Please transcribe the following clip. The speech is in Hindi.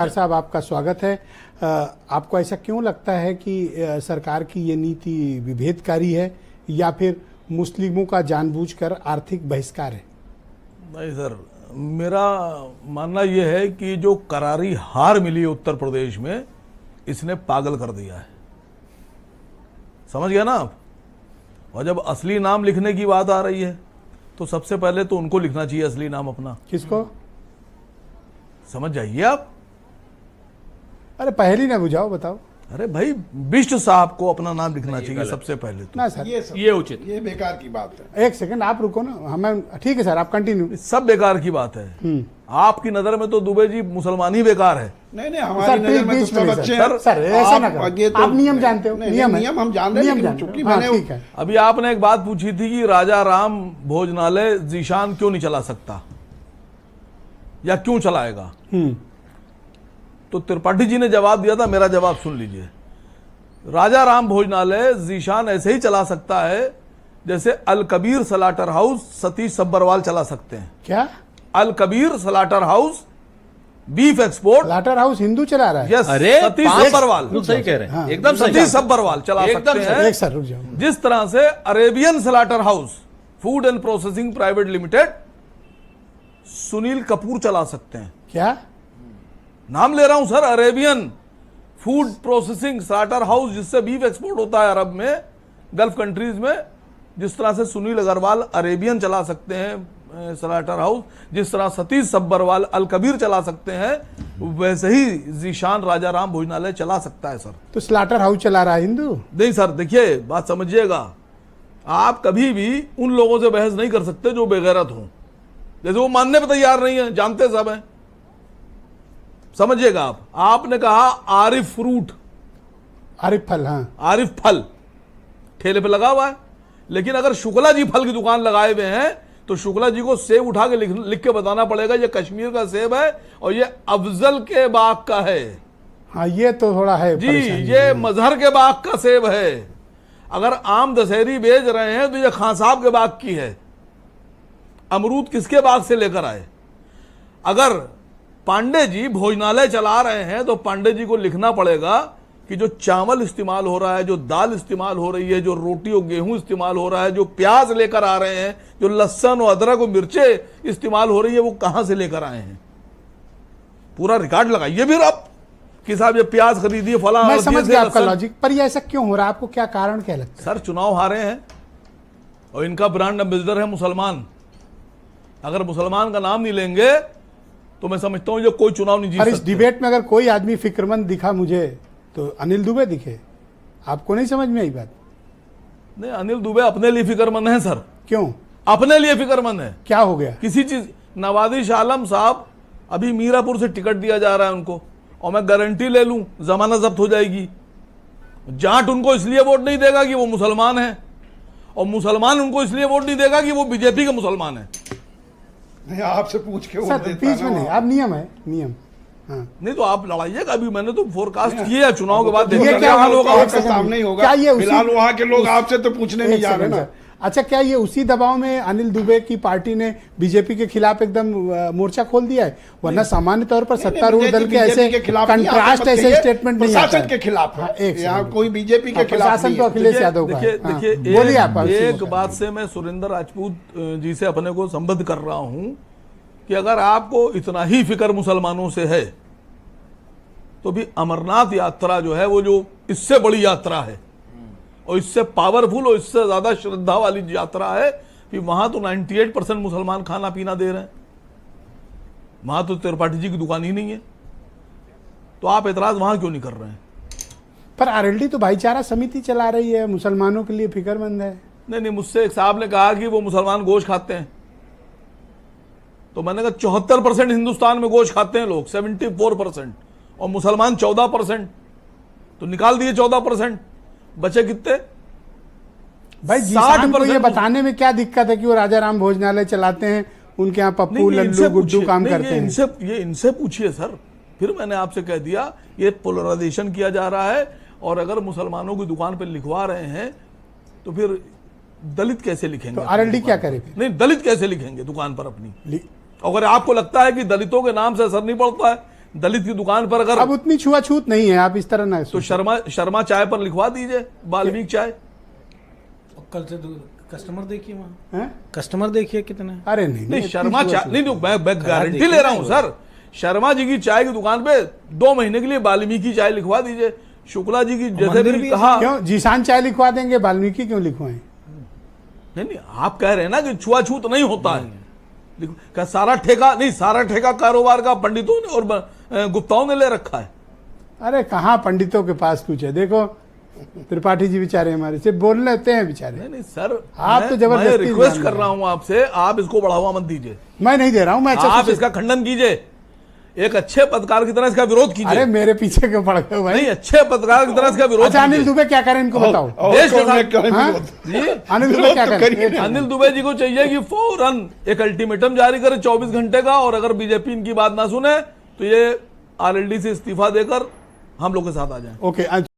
साहब आपका स्वागत है। आपको ऐसा क्यों लगता है कि सरकार की ये नीति विभेदकारी है या फिर मुस्लिमों का जानबूझकर आर्थिक बहिष्कार है? नहीं सर, मेरा मानना यह है कि जो करारी हार मिली उत्तर प्रदेश में, इसने पागल कर दिया है। समझ गया ना आप? और जब असली नाम लिखने की बात आ रही है तो सबसे पहले तो उनको लिखना चाहिए असली नाम अपना। किसको? समझ जाइए आप। अरे पहले ना बुझाओ, बताओ। अरे भाई, बिष्ट साहब को अपना नाम लिखना चाहिए सबसे पहले तो। ना सर, ये उचित, ये बेकार की बात है। एक सेकंड आप रुको ना, हमें ठीक है सर, आप कंटिन्यू। सब बेकार की बात है। आपकी नजर में तो दुबे जी मुसलमान ही बेकार है। नहीं हमारी नजर में तो सब अच्छे हैं। सर ऐसा ना करो, आप नियम जानते हो। नियम हम जान रहे हैं, चूंकि मैंने अभी आपने एक बात पूछी थी कि राजा राम भोजनालय जीशान क्यों नहीं चला सकता या क्यों चलाएगा, तो त्रिपाठी जी ने जवाब दिया था। मेरा जवाब सुन लीजिए। राजा राम भोजनालय जीशान ऐसे ही चला सकता है जैसे अल कबीर सलाटर हाउस सतीश सब्बरवाल चला सकते हैं। क्या? Al Kabir slaughter house beef export. Slaughter house Hindu चला रहा है? यस, सतीश सब्बरवाल सही कह रहे हैं। एकदम सतीश सब्बरवाल चला सकते हैं। एक सर रुक जाओ। जिस तरह से Arabian slaughter house food and processing private limited Sunil Kapoor चला सकते हैं। क्या नाम ले रहा हूं sir, Arabian food processing slaughter house, जिससे बीफ एक्सपोर्ट होता है अरब में, गल्फ कंट्रीज में। जिस तरह से सुनील अग्रवाल अरेबियन चला सकते हैं स्लाटर हाउस, जिस तरह सतीश सब्बरवाल अल कबीर चला सकते हैं, वैसे ही जीशान राजा राम भोजनालय चला सकता है सर। तो स्लाटर हाउस चला रहा है हिंदू? नहीं सर, देखिए बात समझिएगा। आप कभी भी उन लोगों से बहस नहीं कर सकते जो बेगैरत हों, जैसे वो मानने पर तैयार नहीं है, जानते सब हैं। समझिएगा आप। आपने कहा आरिफ फ्रूट, आरिफ फल। हाँ, आरिफ फल ठेले पे लगा हुआ है, लेकिन अगर शुक्ला जी फल की दुकान लगाए हुए हैं तो शुक्ला जी को सेब उठा के लिख के बताना पड़ेगा ये कश्मीर का सेब है और ये अफजल के बाग का है। हाँ, ये तो थोड़ा है जी, ये मजहर के बाग का सेब है। अगर आम दशहरी बेच रहे हैं तो ये खान साहब के बाग की है। अमरूद किसके बाग से लेकर आए? अगर पांडे जी भोजनालय चला रहे हैं तो पांडे जी को लिखना पड़ेगा कि जो चावल इस्तेमाल हो रहा है, जो दाल इस्तेमाल हो रही है, जो रोटी और गेहूं इस्तेमाल हो रहा है, जो प्याज लेकर आ रहे हैं, जो लहसुन और अदरक और मिर्चें इस्तेमाल हो रही है, वो कहां से लेकर आए हैं। पूरा रिकॉर्ड लगाइए फिर आप कि साहब ये प्याज खरीदिए फला। मैं समझ गया आपका लॉजिक, पर ये ऐसा क्यों हो रहा है? आपको क्या कारण क्या लगता है? सर, चुनाव हारे हैं और इनका ब्रांड एम्बेसडर है मुसलमान। अगर मुसलमान का नाम नहीं लेंगे तो मैं समझता हूं ये कोई चुनाव नहीं जीत सकते। इस डिबेट में अगर कोई आदमी फिक्रमंद दिखा मुझे तो अनिल दुबे दिखे। आपको नहीं समझ में आई बात? नहीं, अनिल दुबे अपने लिए फिक्रमंद है सर। क्यों? अपने लिए फिक्रमंद है। क्या हो गया? किसी चीज। नवाजिश आलम साहब, अभी मीरापुर से टिकट दिया जा रहा है उनको, और मैं गारंटी ले लूं जमानत जब्त हो जाएगी। जाट उनको इसलिए वोट नहीं देगा कि वो मुसलमान है, और मुसलमान उनको इसलिए वोट नहीं देगा कि वो बीजेपी के मुसलमान है। नहीं, आपसे पूछ के सर बीच में नहीं, अब नियम है, नियम। हाँ। नहीं तो आप लड़ाइएगा। अभी मैंने तो फोरकास्ट किया चुनाव के बाद, ये देखिए क्या हाल होगा आपके सामने ही होगा। फिलहाल वहां के लोग आपसे तो पूछने नहीं जा रहे ना। अच्छा, क्या ये उसी दबाव में अनिल दुबे की पार्टी ने बीजेपी के खिलाफ एकदम मोर्चा खोल दिया है? वरना सामान्य तौर पर सत्तारूढ़ दल के ऐसे कंट्रास्ट ऐसे स्टेटमेंट नहीं आता। प्रशासन के खिलाफ है, यहाँ कोई बीजेपी के खिलाफ प्रशासन तो अखिलेश यादव का है। देखिए, बोलिए आप। एक बात से मैं सुरेंद्र राजपूत जी से अपने को संबद्ध कर रहा हूं कि अगर आपको इतना ही फिक्र मुसलमानों से है तो भी अमरनाथ यात्रा जो है वो जो इससे बड़ी यात्रा है और इससे पावरफुल और इससे ज्यादा श्रद्धा वाली यात्रा है कि वहां तो 98% मुसलमान खाना पीना दे रहे हैं। वहां तो त्रिपाठी जी की दुकान ही नहीं है, तो आप एतराज वहां क्यों नहीं कर रहे हैं? पर आरएलडी तो भाईचारा समिति चला रही है, मुसलमानों के लिए फिक्रमंद है। नहीं, मुझसे एक साहब ने कहा कि वो मुसलमान गोश्त खाते हैं, तो मैंने कहा 74% हिंदुस्तान में गोश्त खाते हैं लोग, 74%, और मुसलमान 14%, तो निकाल दिए 14%, बचे कितने? भाई 60 को ये बताने में क्या दिक्कत है कि वो राजा राम भोजनालय चलाते हैं, उनके यहाँ पप्पू लल्लू गुड्डू काम करते हैं? इनसे पूछिए सर। फिर मैंने आपसे कह दिया ये पोलराइजेशन किया जा रहा है, और अगर मुसलमानों की दुकान पर लिखवा रहे हैं तो फिर दलित कैसे लिखेंगे? तो आरएलडी क्या करे? नहीं, दलित कैसे लिखेंगे दुकान पर अपनी? अगर आपको लगता है कि दलितों के नाम से असर नहीं पड़ता है, दलित की दुकान पर अगर अब उतनी छुआछूत नहीं है, आप इस तरह ना तो शर्मा चाय पर लिखवा दीजिए वाल्मीकि चाय। कल से कस्टमर देखिए वहाँ, हैं? कस्टमर देखिए कितने। अरे नहीं नहीं इतनी शर्मा चाय छुआछूत नहीं, मैं गारंटी ले रहा हूं सर, शर्मा जी की चाय की दुकान पे 2 महीने के लिए वाल्मीकि चाय लिखवा दीजिए। शुक्ला जी की जैसे मंदिर भी भी कहा, क्यों जीशान चाय लिखवा देंगे, वाल्मीकि क्यों लिखवाएं? नहीं आप कह रहे हैं ना कि छुआछूत नहीं होता है, क्या सारा ठेका नहीं, सारा ठेका कारोबार का पंडितों ने और गुप्ताओं ने ले रखा है। अरे कहाँ पंडितों के पास कुछ है, देखो त्रिपाठी जी बेचारे हमारे से बोल लेते हैं बेचारे। नहीं सर, आप तो जबरदस्ती मैं रिक्वेस्ट मान कर रहे रहा हूं आपसे, आप इसको बढ़ावा मत दीजिए, मैं नहीं दे रहा हूं, मैं अच्छा आप इसका खंडन कीजिए, एक अच्छे पत्रकार की तरह इसका विरोध कीजिए। अरे मेरे पीछे क्यों पड़ गए हो भाई? नहीं, अच्छे पत्रकार की तरह इसका विरोध अच्छा अनिल कीजिए। दुबे क्या करें इनको बताओ। और देश के कौन है, साथ- क्या है हाँ? विरोध? जी, अनिल दुबे विरोध क्या तो करें? करिए ना। अनिल दुबे जी को चाहिए कि फौरन एक अल्टीमेटम जारी करे 24 घंटे का, और अगर बीजेपी इनकी बात ना सुने तो ये आरएलडी से इस्तीफा देकर हम लोग के साथ आ जाए। ओके